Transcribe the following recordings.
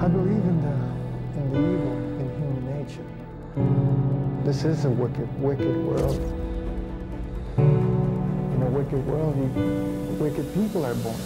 I believe in the evil in human nature. This is a wicked, wicked world. In a wicked world, wicked people are born.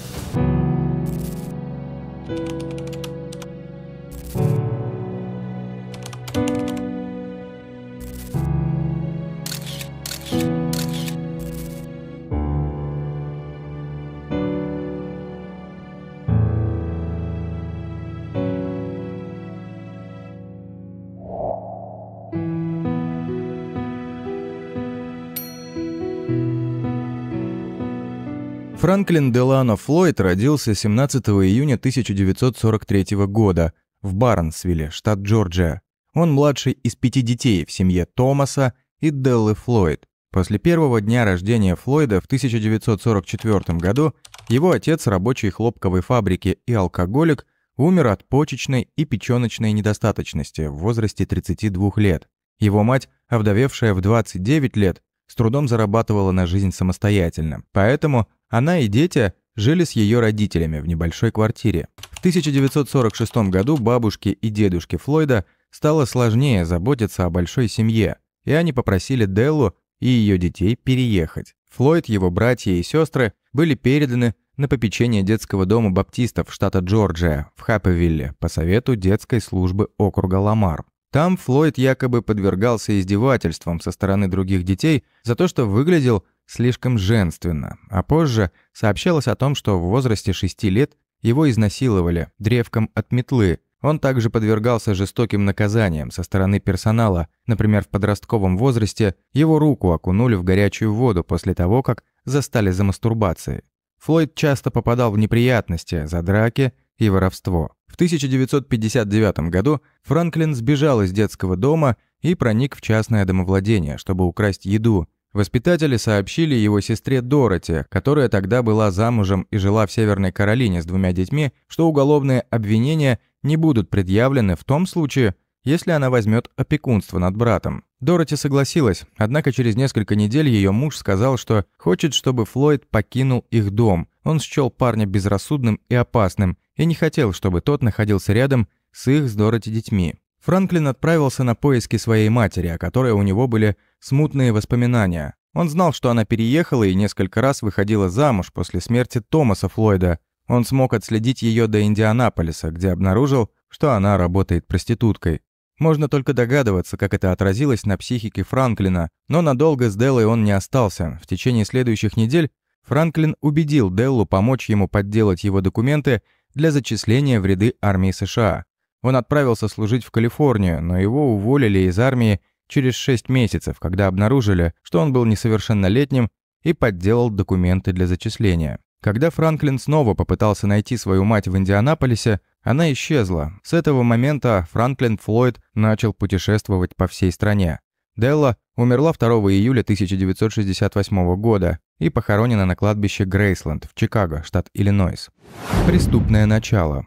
Франклин Делано Флойд родился 17 июня 1943 года в Барнсвилле, штат Джорджия. Он младший из 5 детей в семье Томаса и Деллы Флойд. После первого дня рождения Флойда в 1944 году его отец, рабочий хлопковой фабрики и алкоголик, умер от почечной и печёночной недостаточности в возрасте 32 лет. Его мать, овдовевшая в 29 лет, с трудом зарабатывала на жизнь самостоятельно, поэтому она и дети жили с ее родителями в небольшой квартире. В 1946 году бабушке и дедушке Флойда стало сложнее заботиться о большой семье, и они попросили Деллу и ее детей переехать. Флойд, его братья и сестры были переданы на попечение детского дома баптистов штата Джорджия в Хаппивилле по совету детской службы округа Ламар. Там Флойд якобы подвергался издевательствам со стороны других детей за то, что выглядел слишком женственно, а позже сообщалось о том, что в возрасте 6 лет его изнасиловали древком от метлы. Он также подвергался жестоким наказаниям со стороны персонала, например, в подростковом возрасте его руку окунули в горячую воду после того, как застали за мастурбацией. Флойд часто попадал в неприятности за драки и воровство. В 1959 году Франклин сбежал из детского дома и проник в частное домовладение, чтобы украсть еду. Воспитатели сообщили его сестре Дороти, которая тогда была замужем и жила в Северной Каролине с 2 детьми, что уголовные обвинения не будут предъявлены в том случае, если она возьмет опекунство над братом. Дороти согласилась, однако через несколько недель ее муж сказал, что хочет, чтобы Флойд покинул их дом. Он счел парня безрассудным и опасным и не хотел, чтобы тот находился рядом с их с Дороти детьми. Франклин отправился на поиски своей матери, о которой у него были смутные воспоминания. Он знал, что она переехала и несколько раз выходила замуж после смерти Томаса Флойда. Он смог отследить ее до Индианаполиса, где обнаружил, что она работает проституткой. Можно только догадываться, как это отразилось на психике Франклина, но надолго с Деллой он не остался. В течение следующих недель Франклин убедил Деллу помочь ему подделать его документы для зачисления в ряды армии США. Он отправился служить в Калифорнию, но его уволили из армии через 6 месяцев, когда обнаружили, что он был несовершеннолетним и подделал документы для зачисления. Когда Франклин снова попытался найти свою мать в Индианаполисе, она исчезла. С этого момента Франклин Флойд начал путешествовать по всей стране. Делла умерла 2 июля 1968 года и похоронена на кладбище Грейсленд в Чикаго, штат Иллинойс. Преступное начало.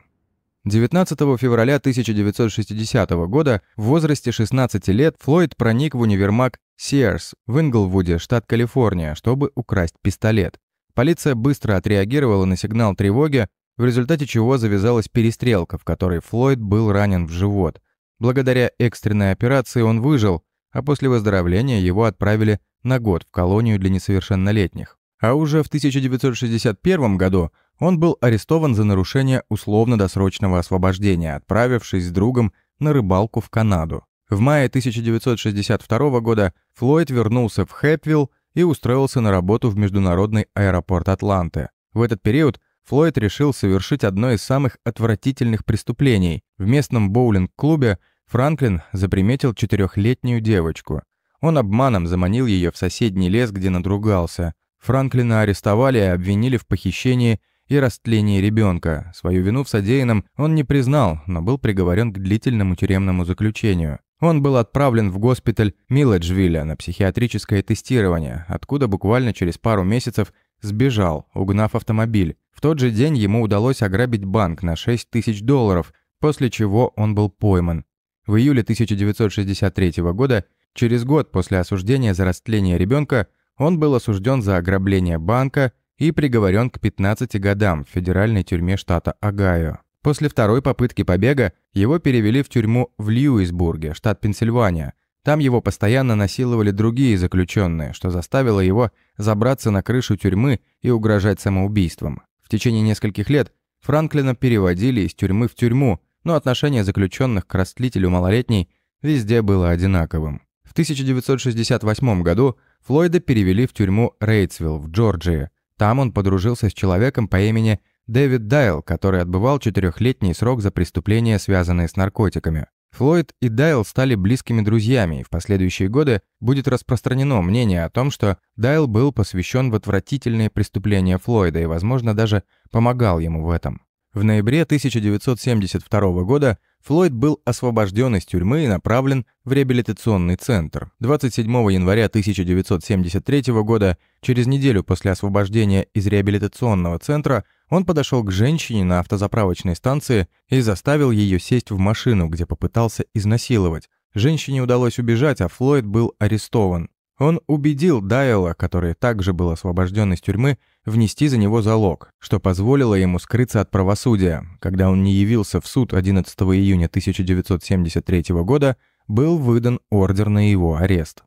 19 февраля 1960 года в возрасте 16 лет Флойд проник в универмаг Sears в Инглвуде, штат Калифорния, чтобы украсть пистолет. Полиция быстро отреагировала на сигнал тревоги, в результате чего завязалась перестрелка, в которой Флойд был ранен в живот. Благодаря экстренной операции он выжил, а после выздоровления его отправили на год в колонию для несовершеннолетних. А уже в 1961 году он был арестован за нарушение условно-досрочного освобождения, отправившись с другом на рыбалку в Канаду. В мае 1962 года Флойд вернулся в Хэпвилл и устроился на работу в международный аэропорт Атланты. В этот период Флойд решил совершить одно из самых отвратительных преступлений. В местном боулинг-клубе Франклин заприметил 4-летнюю девочку. Он обманом заманил ее в соседний лес, где надругался. Франклина арестовали и обвинили в похищении и растлении ребенка. Свою вину в содеянном он не признал, но был приговорен к длительному тюремному заключению. Он был отправлен в госпиталь Миледжвилля на психиатрическое тестирование, откуда буквально через пару месяцев сбежал, угнав автомобиль. В тот же день ему удалось ограбить банк на $6000, после чего он был пойман. В июле 1963 года, через год после осуждения за растление ребенка, он был осужден за ограбление банка и приговорен к 15 годам в федеральной тюрьме штата Огайо. После второй попытки побега его перевели в тюрьму в Льюисбурге, штат Пенсильвания. Там его постоянно насиловали другие заключенные, что заставило его забраться на крышу тюрьмы и угрожать самоубийством. В течение нескольких лет Франклина переводили из тюрьмы в тюрьму, но отношение заключенных к растлителю малолетней везде было одинаковым. В 1968 году Флойда перевели в тюрьму Рейтсвилл в Джорджии. Там он подружился с человеком по имени Дэвид Дайл, который отбывал 4-летний срок за преступления, связанные с наркотиками. Флойд и Дайл стали близкими друзьями, и в последующие годы будет распространено мнение о том, что Дайл был посвящен в отвратительные преступления Флойда и, возможно, даже помогал ему в этом. В ноябре 1972 года Флойд был освобожден из тюрьмы и направлен в реабилитационный центр. 27 января 1973 года, через неделю после освобождения из реабилитационного центра, он подошел к женщине на автозаправочной станции и заставил ее сесть в машину, где попытался изнасиловать. Женщине удалось убежать, а Флойд был арестован. Он убедил Дайла, который также был освобожден из тюрьмы, внести за него залог, что позволило ему скрыться от правосудия. Когда он не явился в суд 11 июня 1973 года, был выдан ордер на его арест.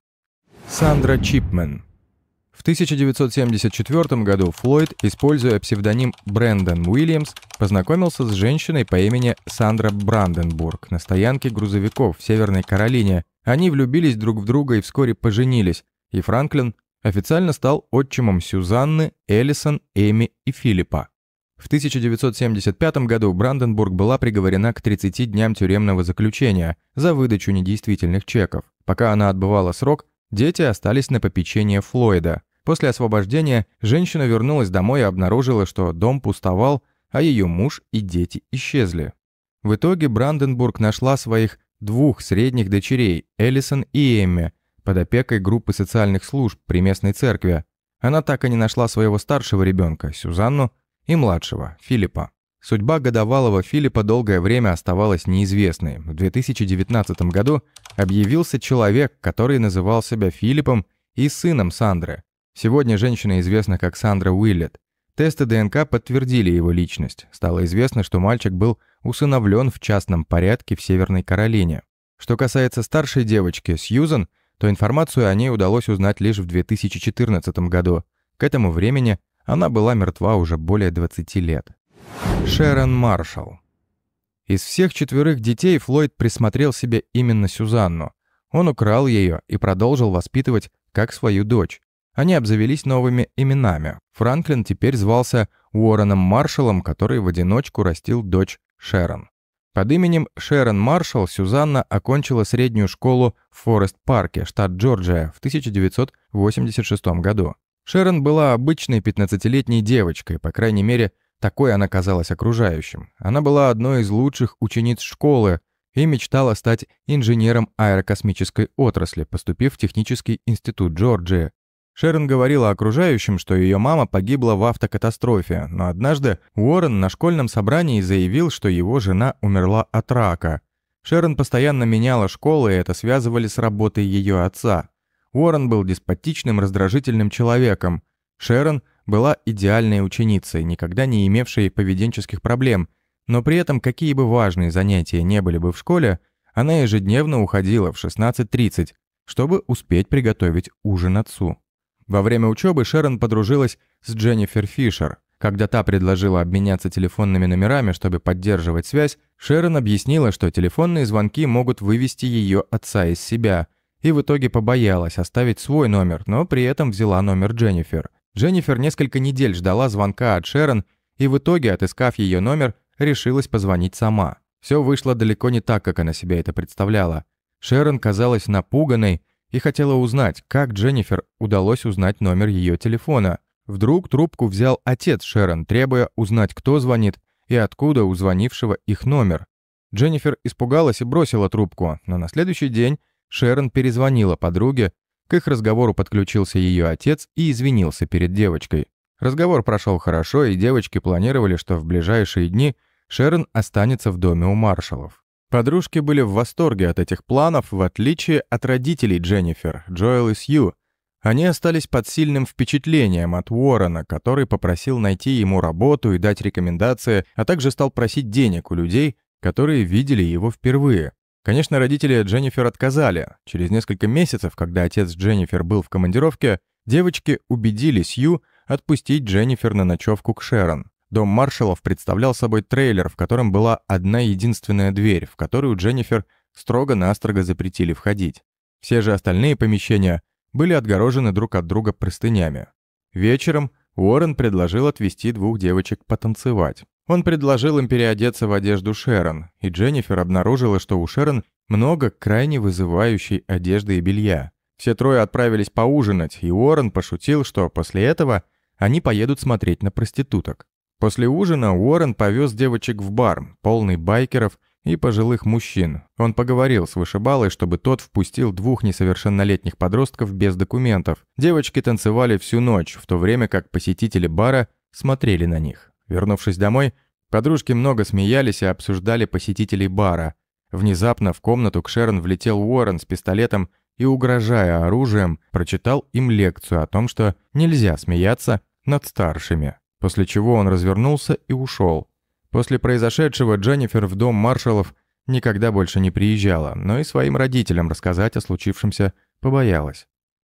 Сандра Чипмен. В 1974 году Флойд, используя псевдоним Брэндон Уильямс, познакомился с женщиной по имени Сандра Бранденбург на стоянке грузовиков в Северной Каролине. Они влюбились друг в друга и вскоре поженились, и Франклин официально стал отчимом Сюзанны, Эллисон, Эми и Филиппа. В 1975 году Бранденбург была приговорена к 30 дням тюремного заключения за выдачу недействительных чеков. Пока она отбывала срок, дети остались на попечении Флойда. После освобождения женщина вернулась домой и обнаружила, что дом пустовал, а ее муж и дети исчезли. В итоге Бранденбург нашла своих 2 средних дочерей, Эллисон и Эмми, под опекой группы социальных служб при местной церкви. Она так и не нашла своего старшего ребенка, Сюзанну, и младшего, Филиппа. Судьба годовалого Филиппа долгое время оставалась неизвестной. В 2019 году объявился человек, который называл себя Филиппом и сыном Сандры. Сегодня женщина известна как Сандра Уиллет. Тесты ДНК подтвердили его личность. Стало известно, что мальчик был усыновлен в частном порядке в Северной Каролине. Что касается старшей девочки, Сьюзан, то информацию о ней удалось узнать лишь в 2014 году. К этому времени она была мертва уже более 20 лет. Шерон Маршалл. Из всех 4 детей Флойд присмотрел себе именно Сюзанну. Он украл ее и продолжил воспитывать как свою дочь. Они обзавелись новыми именами. Франклин теперь звался Уорреном Маршаллом, который в одиночку растил дочь Шерон. Под именем Шерон Маршалл Сюзанна окончила среднюю школу в Форест-Парке, штат Джорджия, в 1986 году. Шерон была обычной 15-летней девочкой, по крайней мере, такой она казалась окружающим. Она была одной из лучших учениц школы и мечтала стать инженером аэрокосмической отрасли, поступив в Технический институт Джорджии. Шерон говорила окружающим, что ее мама погибла в автокатастрофе, но однажды Уоррен на школьном собрании заявил, что его жена умерла от рака. Шерон постоянно меняла школы, и это связывали с работой ее отца. Уоррен был деспотичным, раздражительным человеком. Шерон была идеальной ученицей, никогда не имевшей поведенческих проблем, но при этом, какие бы важные занятия не были бы в школе, она ежедневно уходила в 16:30, чтобы успеть приготовить ужин отцу. Во время учебы Шерон подружилась с Дженнифер Фишер. Когда та предложила обменяться телефонными номерами, чтобы поддерживать связь, Шерон объяснила, что телефонные звонки могут вывести ее отца из себя, и в итоге побоялась оставить свой номер, но при этом взяла номер Дженнифер. Дженнифер несколько недель ждала звонка от Шерон, и в итоге, отыскав ее номер, решилась позвонить сама. Все вышло далеко не так, как она себе это представляла. Шерон казалась напуганной и хотела узнать, как Дженнифер удалось узнать номер ее телефона. Вдруг трубку взял отец Шерон, требуя узнать, кто звонит и откуда у звонившего их номер. Дженнифер испугалась и бросила трубку, но на следующий день Шерон перезвонила подруге, к их разговору подключился ее отец и извинился перед девочкой. Разговор прошел хорошо, и девочки планировали, что в ближайшие дни Шерон останется в доме у Маршаллов. Подружки были в восторге от этих планов, в отличие от родителей Дженнифер, Джоэл и Сью. Они остались под сильным впечатлением от Уоррена, который попросил найти ему работу и дать рекомендации, а также стал просить денег у людей, которые видели его впервые. Конечно, родители Дженнифер отказали. Через несколько месяцев, когда отец Дженнифер был в командировке, девочки убедили Сью отпустить Дженнифер на ночевку к Шерон. Дом Маршаллов представлял собой трейлер, в котором была одна единственная дверь, в которую Дженнифер строго-настрого запретили входить. Все же остальные помещения были отгорожены друг от друга простынями. Вечером Уоррен предложил отвезти двух девочек потанцевать. Он предложил им переодеться в одежду Шерон, и Дженнифер обнаружила, что у Шерон много крайне вызывающей одежды и белья. Все трое отправились поужинать, и Уоррен пошутил, что после этого они поедут смотреть на проституток. После ужина Уоррен повез девочек в бар, полный байкеров и пожилых мужчин. Он поговорил с вышибалой, чтобы тот впустил двух несовершеннолетних подростков без документов. Девочки танцевали всю ночь, в то время как посетители бара смотрели на них. Вернувшись домой, подружки много смеялись и обсуждали посетителей бара. Внезапно в комнату к Шерон влетел Уоррен с пистолетом и, угрожая оружием, прочитал им лекцию о том, что нельзя смеяться над старшими. После чего он развернулся и ушел. После произошедшего Дженнифер в дом Маршаллов никогда больше не приезжала, но и своим родителям рассказать о случившемся побоялась.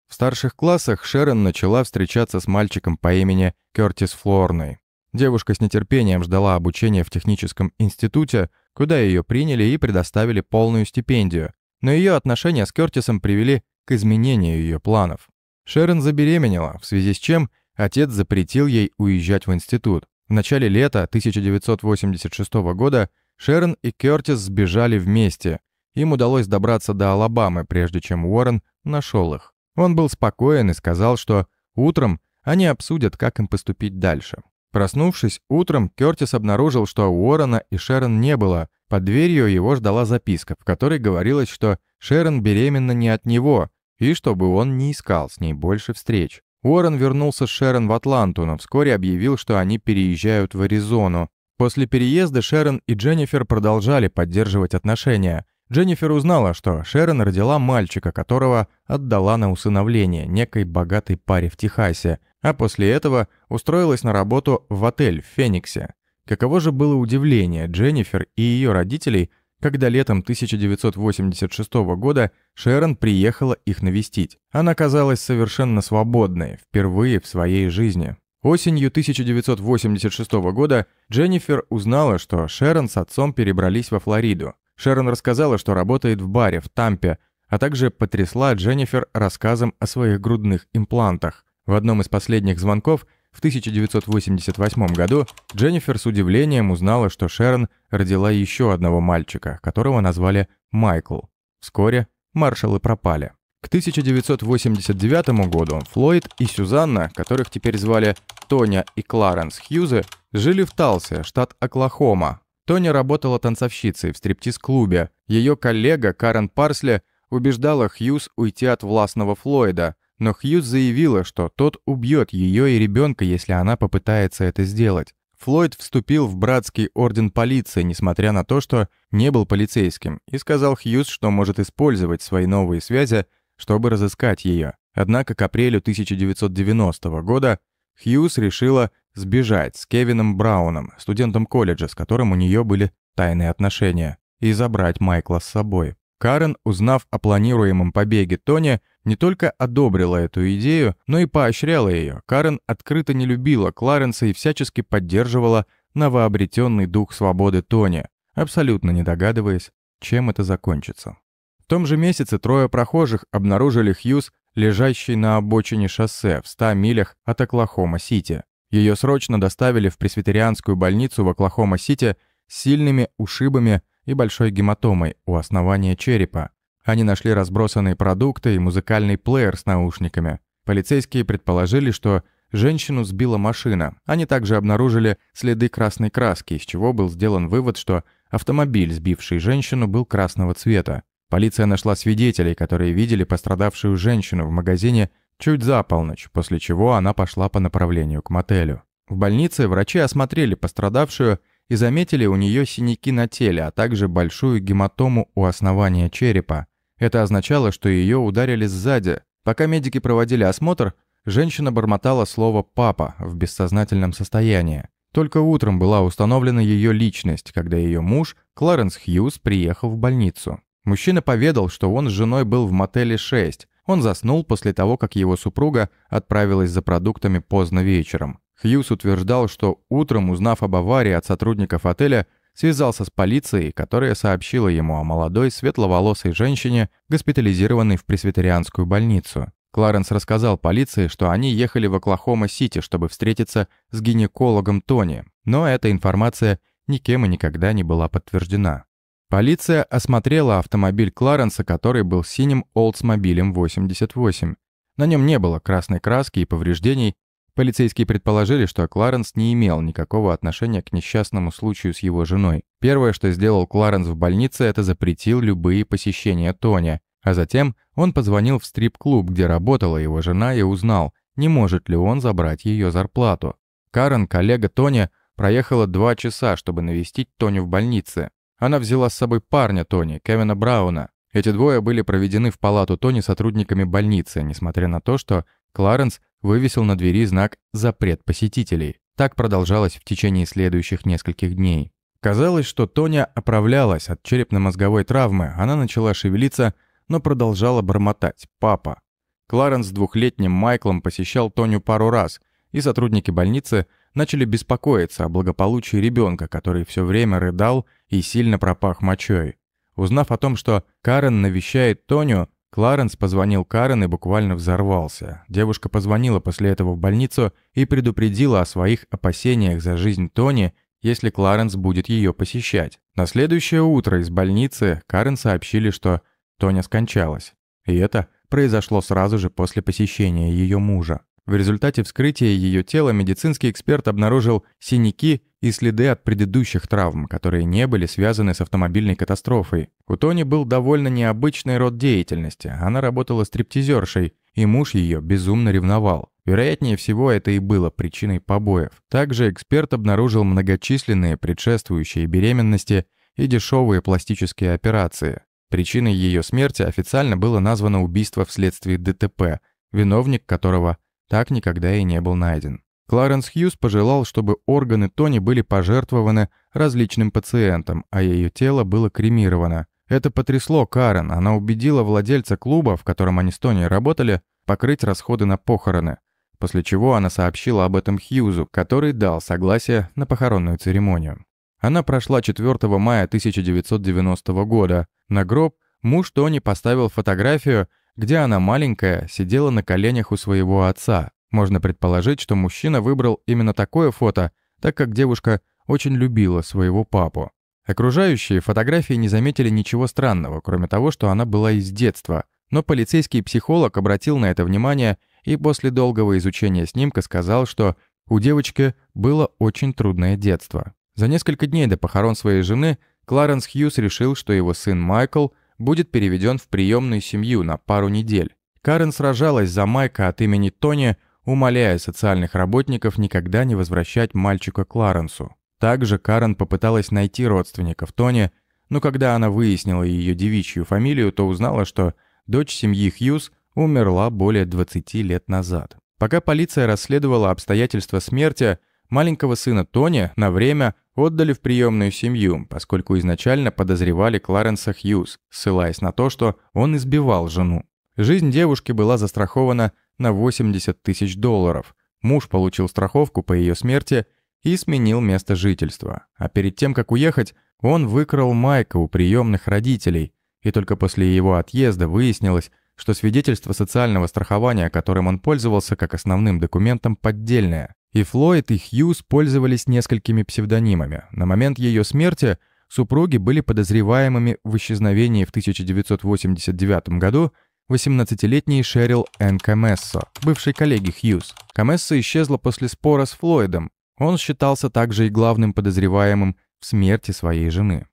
В старших классах Шерон начала встречаться с мальчиком по имени Кертис Флорной. Девушка с нетерпением ждала обучения в техническом институте, куда ее приняли и предоставили полную стипендию, но ее отношения с Кертисом привели к изменению ее планов. Шерон забеременела, в связи с чем отец запретил ей уезжать в институт. В начале лета 1986 года Шерон и Кертис сбежали вместе. Им удалось добраться до Алабамы, прежде чем Уоррен нашел их. Он был спокоен и сказал, что утром они обсудят, как им поступить дальше. Проснувшись утром, Кертис обнаружил, что Уоррена и Шерон не было. Под дверью его ждала записка, в которой говорилось, что Шерон беременна не от него, и чтобы он не искал с ней больше встреч. Уоррен вернулся с Шерон в Атланту, но вскоре объявил, что они переезжают в Аризону. После переезда Шерон и Дженнифер продолжали поддерживать отношения. Дженнифер узнала, что Шерон родила мальчика, которого отдала на усыновление некой богатой паре в Техасе, а после этого устроилась на работу в отель в Фениксе. Каково же было удивление Дженнифер и ее родителей, когда летом 1986 года Шерон приехала их навестить. Она казалась совершенно свободной, впервые в своей жизни. Осенью 1986 года Дженнифер узнала, что Шерон с отцом перебрались во Флориду. Шерон рассказала, что работает в баре в Тампе, а также потрясла Дженнифер рассказом о своих грудных имплантах. В одном из последних звонков в 1988 году Дженнифер с удивлением узнала, что Шерон родила еще одного мальчика, которого назвали Майкл. Вскоре Маршаллы пропали. К 1989 году Флойд и Сюзанна, которых теперь звали Тоня и Кларенс Хьюзы, жили в Талсе, штат Оклахома. Тоня работала танцовщицей в стриптиз-клубе. Ее коллега Карен Парсли убеждала Хьюз уйти от властного Флойда, но Хьюз заявила, что тот убьет ее и ребенка, если она попытается это сделать. Флойд вступил в братский орден полиции, несмотря на то, что не был полицейским, и сказал Хьюз, что может использовать свои новые связи, чтобы разыскать ее. Однако к апрелю 1990 года Хьюз решила сбежать с Кевином Брауном, студентом колледжа, с которым у нее были тайные отношения, и забрать Майкла с собой. Карен, узнав о планируемом побеге Тони, не только одобрила эту идею, но и поощряла ее. Карен открыто не любила Кларенса и всячески поддерживала новообретенный дух свободы Тони, абсолютно не догадываясь, чем это закончится. В том же месяце трое прохожих обнаружили Хьюз, лежащей на обочине шоссе в 100 милях от Оклахома-Сити. Ее срочно доставили в пресвитерианскую больницу в Оклахома-Сити с сильными ушибами и большой гематомой у основания черепа. Они нашли разбросанные продукты и музыкальный плеер с наушниками. Полицейские предположили, что женщину сбила машина. Они также обнаружили следы красной краски, из чего был сделан вывод, что автомобиль, сбивший женщину, был красного цвета. Полиция нашла свидетелей, которые видели пострадавшую женщину в магазине чуть за полночь, после чего она пошла по направлению к мотелю. В больнице врачи осмотрели пострадавшую и заметили у нее синяки на теле, а также большую гематому у основания черепа. Это означало, что ее ударили сзади. Пока медики проводили осмотр, женщина бормотала слово «папа» в бессознательном состоянии. Только утром была установлена ее личность, когда ее муж, Кларенс Хьюз, приехал в больницу. Мужчина поведал, что он с женой был в мотеле 6. Он заснул после того, как его супруга отправилась за продуктами поздно вечером. Хьюз утверждал, что утром, узнав об аварии от сотрудников отеля, связался с полицией, которая сообщила ему о молодой светловолосой женщине, госпитализированной в пресвитерианскую больницу. Кларенс рассказал полиции, что они ехали в Оклахома-Сити, чтобы встретиться с гинекологом Тони, но эта информация никем и никогда не была подтверждена. Полиция осмотрела автомобиль Кларенса, который был синим Oldsmobile 88. На нем не было красной краски и повреждений. Полицейские предположили, что Кларенс не имел никакого отношения к несчастному случаю с его женой. Первое, что сделал Кларенс в больнице, это запретил любые посещения Тони. А затем он позвонил в стрип-клуб, где работала его жена, и узнал, не может ли он забрать ее зарплату. Карен, коллега Тони, проехала 2 часа, чтобы навестить Тони в больнице. Она взяла с собой парня Тони, Кевина Брауна. Эти двое были проведены в палату Тони сотрудниками больницы, несмотря на то, что Кларенс вывесил на двери знак «Запрет посетителей». Так продолжалось в течение следующих нескольких дней. Казалось, что Тоня оправлялась от черепно-мозговой травмы, она начала шевелиться, но продолжала бормотать «папа». Кларенс с 2-летним Майклом посещал Тоню пару раз, и сотрудники больницы начали беспокоиться о благополучии ребенка, который все время рыдал и сильно пропах мочой. Узнав о том, что Карен навещает Тоню, Кларенс позвонил Карен и буквально взорвался. Девушка позвонила после этого в больницу и предупредила о своих опасениях за жизнь Тони, если Кларенс будет ее посещать. На следующее утро из больницы Карен сообщили, что Тоня скончалась. И это произошло сразу же после посещения ее мужа. В результате вскрытия ее тела медицинский эксперт обнаружил синяки и следы от предыдущих травм, которые не были связаны с автомобильной катастрофой. У Тони был довольно необычный род деятельности. Она работала стриптизершей, и муж ее безумно ревновал. Вероятнее всего, это и было причиной побоев. Также эксперт обнаружил многочисленные предшествующие беременности и дешевые пластические операции. Причиной ее смерти официально было названо убийство вследствие ДТП, виновник которого так никогда и не был найден. Кларенс Хьюз пожелал, чтобы органы Тони были пожертвованы различным пациентам, а ее тело было кремировано. Это потрясло Карен, она убедила владельца клуба, в котором они с Тони работали, покрыть расходы на похороны, после чего она сообщила об этом Хьюзу, который дал согласие на похоронную церемонию. Она прошла 4 мая 1990 года. На гроб муж Тони поставил фотографию, где она маленькая сидела на коленях у своего отца. Можно предположить, что мужчина выбрал именно такое фото, так как девушка очень любила своего папу. Окружающие фотографии не заметили ничего странного, кроме того, что она была из детства. Но полицейский психолог обратил на это внимание и после долгого изучения снимка сказал, что у девочки было очень трудное детство. За несколько дней до похорон своей жены Кларенс Хьюз решил, что его сын Майкл будет переведен в приемную семью на пару недель. Карен сражалась за Майка от имени Тони, умоляя социальных работников никогда не возвращать мальчика Кларенсу. Также Карен попыталась найти родственников Тони, но когда она выяснила ее девичью фамилию, то узнала, что дочь семьи Хьюз умерла более 20 лет назад. Пока полиция расследовала обстоятельства смерти, маленького сына Тони на время отдали в приемную семью, поскольку изначально подозревали Кларенса Хьюз, ссылаясь на то, что он избивал жену. Жизнь девушки была застрахована на $80 000. Муж получил страховку по ее смерти и сменил место жительства. А перед тем, как уехать, он выкрал Майка у приемных родителей, и только после его отъезда выяснилось, что свидетельство социального страхования, которым он пользовался как основным документом, поддельное. И Флойд, и Хьюз пользовались несколькими псевдонимами. На момент ее смерти супруги были подозреваемыми в исчезновении в 1989 году 18-летней Шерил Энн Камессо, бывшей коллеги Хьюз. Камессо исчезла после спора с Флойдом. Он считался также и главным подозреваемым в смерти своей жены.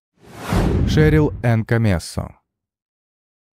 Шерил Энн Камессо.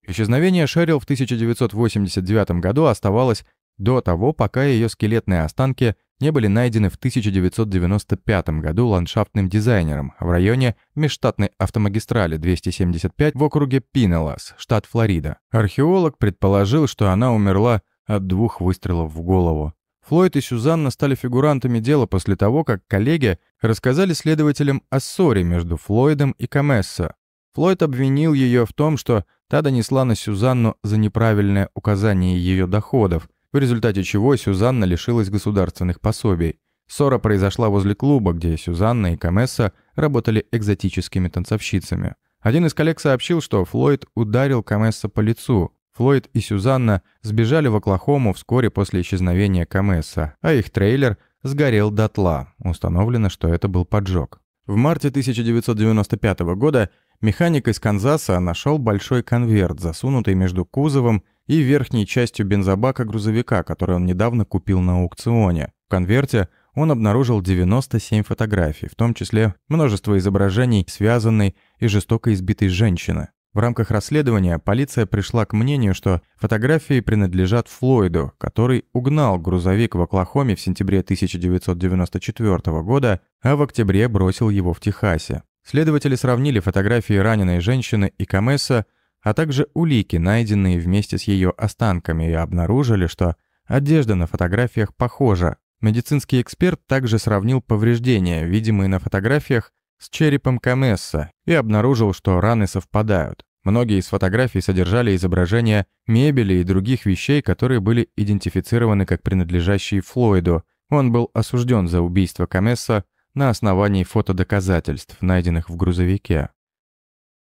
Исчезновение Шерил в 1989 году оставалось до того, пока ее скелетные останки не были найдены в 1995 году ландшафтным дизайнером в районе межштатной автомагистрали 275 в округе Пинеллас, штат Флорида. Археолог предположил, что она умерла от 2 выстрелов в голову. Флойд и Сюзанна стали фигурантами дела после того, как коллеги рассказали следователям о ссоре между Флойдом и Камессо. Флойд обвинил ее в том, что та донесла на Сюзанну за неправильное указание ее доходов, в результате чего Сюзанна лишилась государственных пособий. Ссора произошла возле клуба, где Сюзанна и Камессо работали экзотическими танцовщицами. Один из коллег сообщил, что Флойд ударил Камессо по лицу. Флойд и Сюзанна сбежали в Оклахому вскоре после исчезновения Камессо, а их трейлер сгорел дотла. Установлено, что это был поджог. В марте 1995 года механик из Канзаса нашел большой конверт, засунутый между кузовом и верхней частью бензобака грузовика, который он недавно купил на аукционе. В конверте он обнаружил 97 фотографий, в том числе множество изображений связанной и жестоко избитой женщины. В рамках расследования полиция пришла к мнению, что фотографии принадлежат Флойду, который угнал грузовик в Оклахоме в сентябре 1994 года, а в октябре бросил его в Техасе. Следователи сравнили фотографии раненой женщины и Камессо, а также улики, найденные вместе с ее останками, и обнаружили, что одежда на фотографиях похожа. Медицинский эксперт также сравнил повреждения, видимые на фотографиях, с черепом Камессо и обнаружил, что раны совпадают. Многие из фотографий содержали изображения мебели и других вещей, которые были идентифицированы как принадлежащие Флойду. Он был осужден за убийство Камессо на основании фотодоказательств, найденных в грузовике.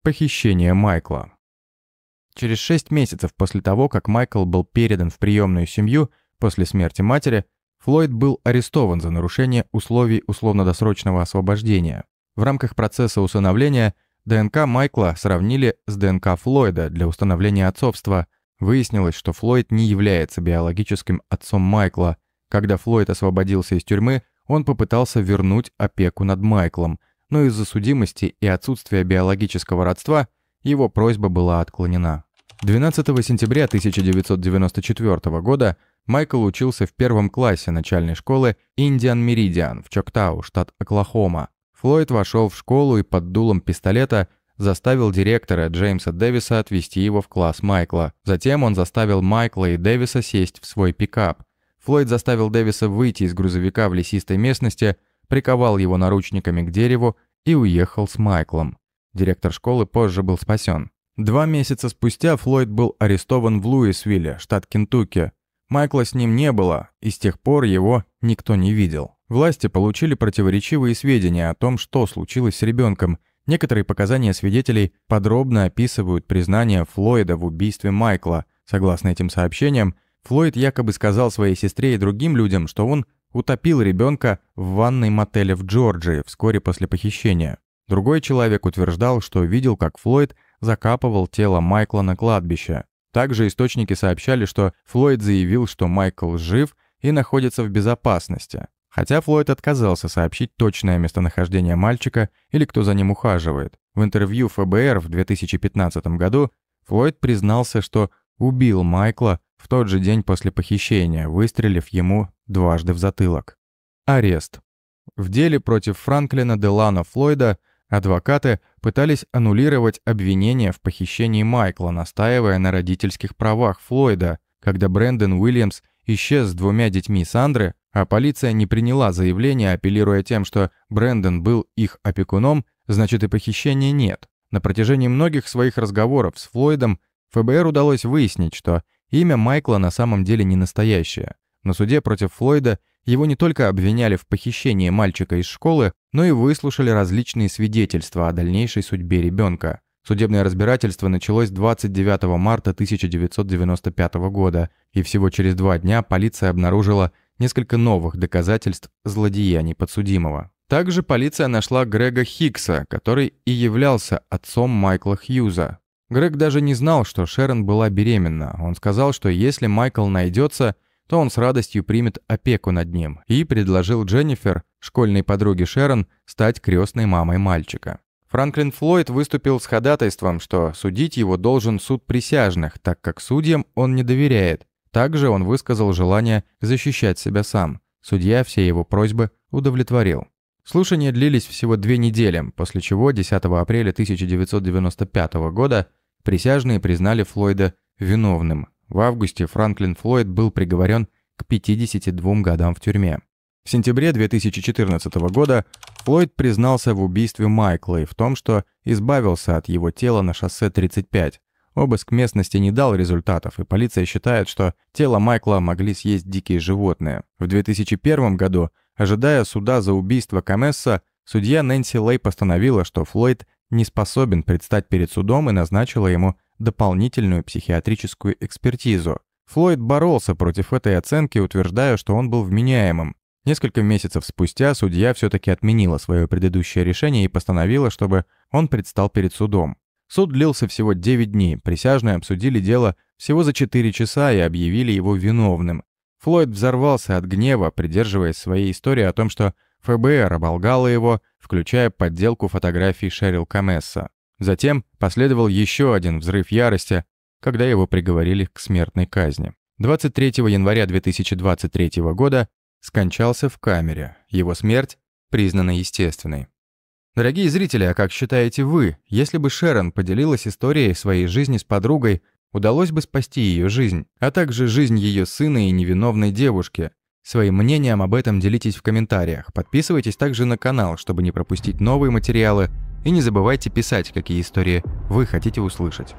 Похищение Майкла. Через 6 месяцев после того, как Майкл был передан в приемную семью после смерти матери, Флойд был арестован за нарушение условий условно-досрочного освобождения. В рамках процесса усыновления ДНК Майкла сравнили с ДНК Флойда для установления отцовства. Выяснилось, что Флойд не является биологическим отцом Майкла. Когда Флойд освободился из тюрьмы, он попытался вернуть опеку над Майклом, но из-за судимости и отсутствия биологического родства его просьба была отклонена. 12 сентября 1994 года Майкл учился в 1 классе начальной школы Индиан Меридиан в Чоктау, штат Оклахома. Флойд вошел в школу и под дулом пистолета заставил директора Джеймса Дэвиса отвезти его в класс Майкла. Затем он заставил Майкла и Дэвиса сесть в свой пикап. Флойд заставил Дэвиса выйти из грузовика в лесистой местности, приковал его наручниками к дереву и уехал с Майклом. Директор школы позже был спасен. 2 месяца спустя Флойд был арестован в Луисвилле, штат Кентукки. Майкла с ним не было, и с тех пор его никто не видел. Власти получили противоречивые сведения о том, что случилось с ребенком. Некоторые показания свидетелей подробно описывают признание Флойда в убийстве Майкла. Согласно этим сообщениям, Флойд якобы сказал своей сестре и другим людям, что он утопил ребенка в ванной мотеля в Джорджии вскоре после похищения. Другой человек утверждал, что видел, как Флойд закапывал тело Майкла на кладбище. Также источники сообщали, что Флойд заявил, что Майкл жив и находится в безопасности. Хотя Флойд отказался сообщить точное местонахождение мальчика или кто за ним ухаживает. В интервью ФБР в 2015 году Флойд признался, что убил Майкла в тот же день после похищения, выстрелив ему дважды в затылок. Арест. В деле против Франклина Делано Флойда адвокаты пытались аннулировать обвинения в похищении Майкла, настаивая на родительских правах Флойда. Когда Брэндон Уильямс исчез с 2 детьми Сандры, а полиция не приняла заявление, апеллируя тем, что Брэндон был их опекуном, значит и похищения нет. На протяжении многих своих разговоров с Флойдом ФБР удалось выяснить, что имя Майкла на самом деле не настоящее. На суде против Флойда его не только обвиняли в похищении мальчика из школы, но и выслушали различные свидетельства о дальнейшей судьбе ребенка. Судебное разбирательство началось 29 марта 1995 года, и всего через 2 дня полиция обнаружила несколько новых доказательств злодеяний подсудимого. Также полиция нашла Грега Хикса, который и являлся отцом Майкла Хьюза. Грег даже не знал, что Шерон была беременна. Он сказал, что если Майкл найдется, то он с радостью примет опеку над ним, и предложил Дженнифер, школьной подруге Шерон, стать крестной мамой мальчика. Франклин Флойд выступил с ходатайством, что судить его должен суд присяжных, так как судьям он не доверяет. Также он высказал желание защищать себя сам. Судья все его просьбы удовлетворил. Слушания длились всего 2 недели, после чего 10 апреля 1995 года присяжные признали Флойда виновным. В августе Франклин Флойд был приговорен к 52 годам в тюрьме. В сентябре 2014 года Флойд признался в убийстве Майкла и в том, что избавился от его тела на шоссе 35. Обыск местности не дал результатов, и полиция считает, что тело Майкла могли съесть дикие животные. В 2001 году, ожидая суда за убийство Камесса, судья Нэнси Лей постановила, что Флойд не способен предстать перед судом и назначила ему дополнительную психиатрическую экспертизу. Флойд боролся против этой оценки, утверждая, что он был вменяемым. Несколько месяцев спустя судья все-таки отменила свое предыдущее решение и постановила, чтобы он предстал перед судом. Суд длился всего 9 дней, присяжные обсудили дело всего за 4 часа и объявили его виновным. Флойд взорвался от гнева, придерживаясь своей истории о том, что ФБР оболгало его, включая подделку фотографий Шерил Камесса. Затем последовал еще один взрыв ярости, когда его приговорили к смертной казни. 23 января 2023 года скончался в камере. Его смерть признана естественной. Дорогие зрители, а как считаете вы, если бы Шерон поделилась историей своей жизни с подругой, удалось бы спасти ее жизнь, а также жизнь ее сына и невиновной девушки? Своим мнением об этом делитесь в комментариях. Подписывайтесь также на канал, чтобы не пропустить новые материалы, и не забывайте писать, какие истории вы хотите услышать.